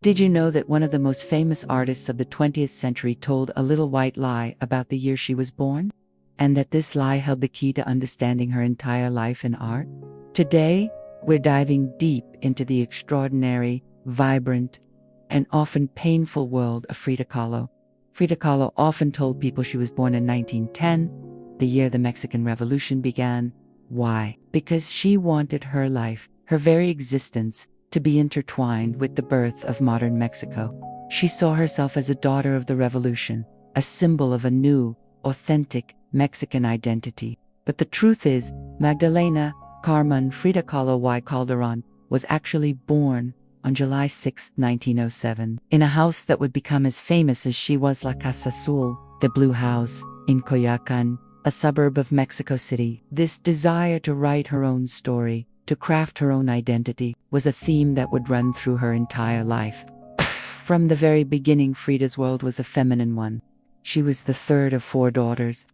Did you know that one of the most famous artists of the 20th century told a little white lie about the year she was born? And that this lie held the key to understanding her entire life in art? Today, we're diving deep into the extraordinary, vibrant, and often painful world of Frida Kahlo. Frida Kahlo often told people she was born in 1910, the year the Mexican Revolution began. Why? Because she wanted her life, her very existence, to be intertwined with the birth of modern Mexico. She saw herself as a daughter of the revolution, a symbol of a new, authentic Mexican identity. But the truth is, Magdalena Carmen Frida Kahlo y Calderon was actually born on July 6, 1907, in a house that would become as famous as she was, La Casa Azul, the Blue House, in Coyoacan, a suburb of Mexico City. This desire to write her own story, to craft her own identity, was a theme that would run through her entire life. From the very beginning, Frida's world was a feminine one. She was the third of 4 daughters,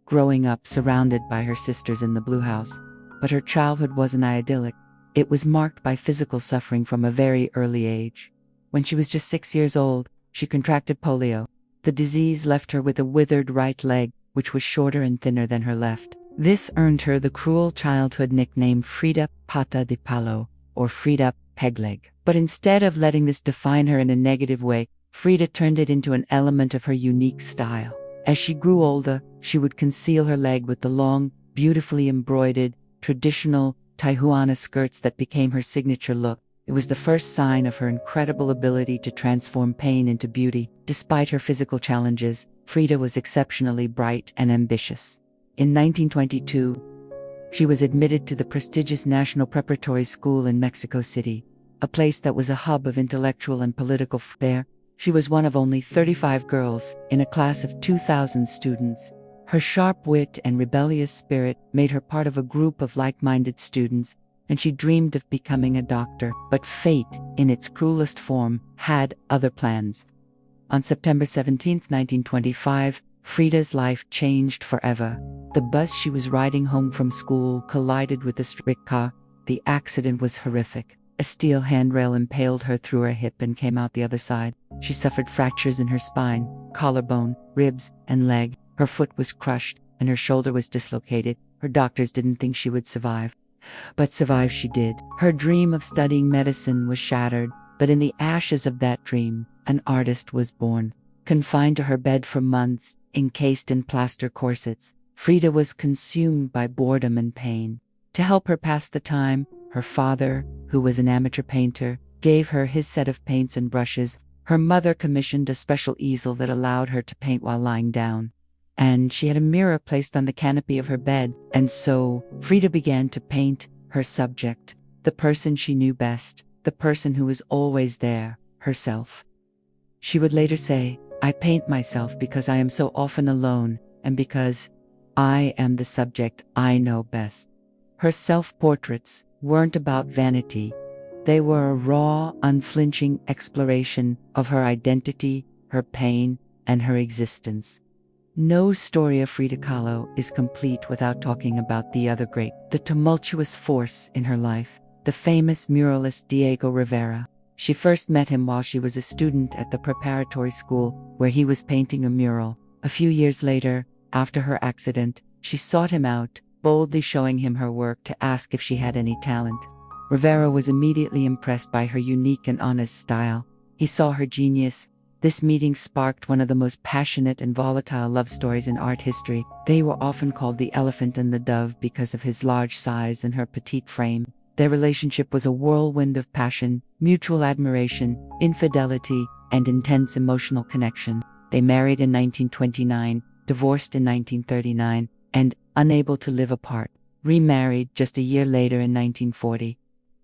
growing up surrounded by her sisters in the Blue House. But her childhood wasn't idyllic. It was marked by physical suffering from a very early age. When she was just 6 years old, she contracted polio. The disease left her with a withered right leg, which was shorter and thinner than her left. This earned her the cruel childhood nickname Frida Pata de Palo, or Frida Pegleg. But instead of letting this define her in a negative way, Frida turned it into an element of her unique style. As she grew older, she would conceal her leg with the long, beautifully embroidered, traditional Tijuana skirts that became her signature look. It was the first sign of her incredible ability to transform pain into beauty. Despite her physical challenges, Frida was exceptionally bright and ambitious. In 1922, she was admitted to the prestigious National Preparatory School in Mexico City, a place that was a hub of intellectual and political there. She was one of only 35 girls in a class of 2,000 students. Her sharp wit and rebellious spirit made her part of a group of like-minded students, and she dreamed of becoming a doctor. But fate, in its cruelest form, had other plans. On September 17, 1925, Frida's life changed forever. The bus she was riding home from school collided with a streetcar. The accident was horrific. A steel handrail impaled her through her hip and came out the other side. She suffered fractures in her spine, collarbone, ribs, and leg. Her foot was crushed, and her shoulder was dislocated. Her doctors didn't think she would survive. But survive she did. Her dream of studying medicine was shattered, but in the ashes of that dream, an artist was born. Confined to her bed for months, encased in plaster corsets, Frida was consumed by boredom and pain. To help her pass the time, her father, who was an amateur painter, gave her his set of paints and brushes. Her mother commissioned a special easel that allowed her to paint while lying down. And she had a mirror placed on the canopy of her bed. And so, Frida began to paint her subject, the person she knew best, the person who was always there, herself. She would later say, "I paint myself because I am so often alone, and because I am the subject I know best." Her self-portraits weren't about vanity. They were a raw, unflinching exploration of her identity, her pain, and her existence. No story of Frida Kahlo is complete without talking about the other great, the tumultuous force in her life, the famous muralist Diego Rivera. She first met him while she was a student at the preparatory school, where he was painting a mural. A few years later, after her accident, she sought him out, boldly showing him her work to ask if she had any talent. Rivera was immediately impressed by her unique and honest style. He saw her genius. This meeting sparked one of the most passionate and volatile love stories in art history. They were often called the elephant and the dove because of his large size and her petite frame. Their relationship was a whirlwind of passion, mutual admiration, infidelity, and intense emotional connection. They married in 1929, divorced in 1939, and, unable to live apart, remarried just a year later in 1940.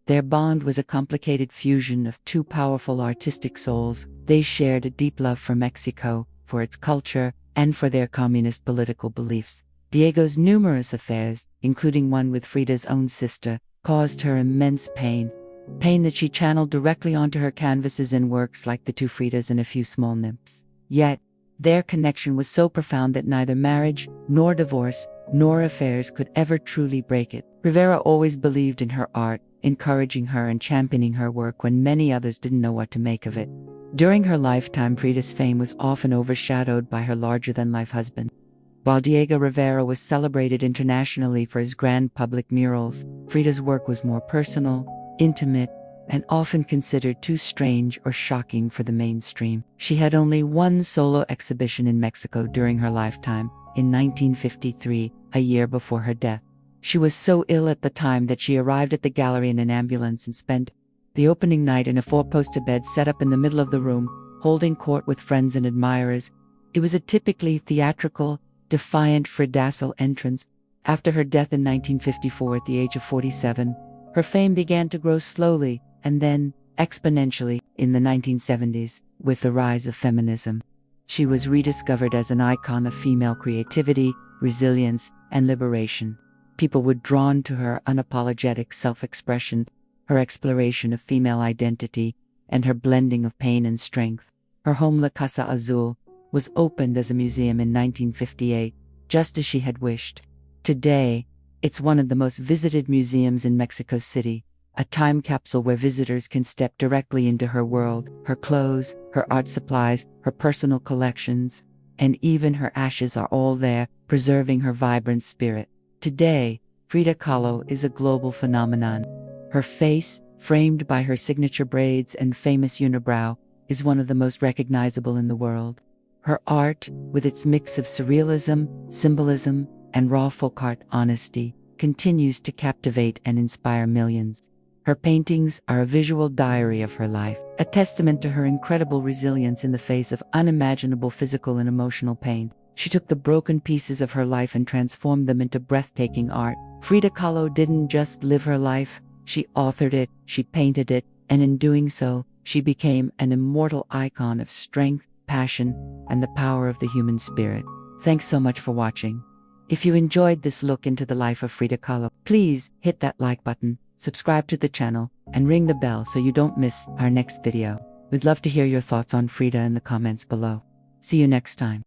Their bond was a complicated fusion of 2 powerful artistic souls. They shared a deep love for Mexico, for its culture, and for their communist political beliefs. Diego's numerous affairs, including one with Frida's own sister, caused her immense pain that she channeled directly onto her canvases and works like The Two Fridas and A Few Small Nymphs. Yet, their connection was so profound that neither marriage, nor divorce, nor affairs could ever truly break it. Rivera always believed in her art, encouraging her and championing her work when many others didn't know what to make of it. During her lifetime, Frida's fame was often overshadowed by her larger-than-life husband. While Diego Rivera was celebrated internationally for his grand public murals, Frida's work was more personal, intimate, and often considered too strange or shocking for the mainstream. She had only one solo exhibition in Mexico during her lifetime, in 1953, a year before her death. She was so ill at the time that she arrived at the gallery in an ambulance and spent the opening night in a four-poster bed set up in the middle of the room, holding court with friends and admirers. It was a typically theatrical, defiant Fridassel entrance. After her death in 1954 at the age of 47, her fame began to grow slowly and then exponentially in the 1970s with the rise of feminism. She was rediscovered as an icon of female creativity, resilience, and liberation. People were drawn to her unapologetic self-expression, her exploration of female identity, and her blending of pain and strength. Her home La Casa Azul was opened as a museum in 1958, just as she had wished. Today, it's one of the most visited museums in Mexico City, a time capsule where visitors can step directly into her world, her clothes, her art supplies, her personal collections, and even her ashes are all there, preserving her vibrant spirit. Today, Frida Kahlo is a global phenomenon. Her face, framed by her signature braids and famous unibrow, is one of the most recognizable in the world. Her art, with its mix of surrealism, symbolism, and raw folk art honesty, continues to captivate and inspire millions. Her paintings are a visual diary of her life, a testament to her incredible resilience in the face of unimaginable physical and emotional pain. She took the broken pieces of her life and transformed them into breathtaking art. Frida Kahlo didn't just live her life, she authored it, she painted it, and in doing so, she became an immortal icon of strength, passion, and the power of the human spirit. Thanks so much for watching. If you enjoyed this look into the life of Frida Kahlo, please hit that like button, subscribe to the channel, and ring the bell so you don't miss our next video. We'd love to hear your thoughts on Frida in the comments below. See you next time.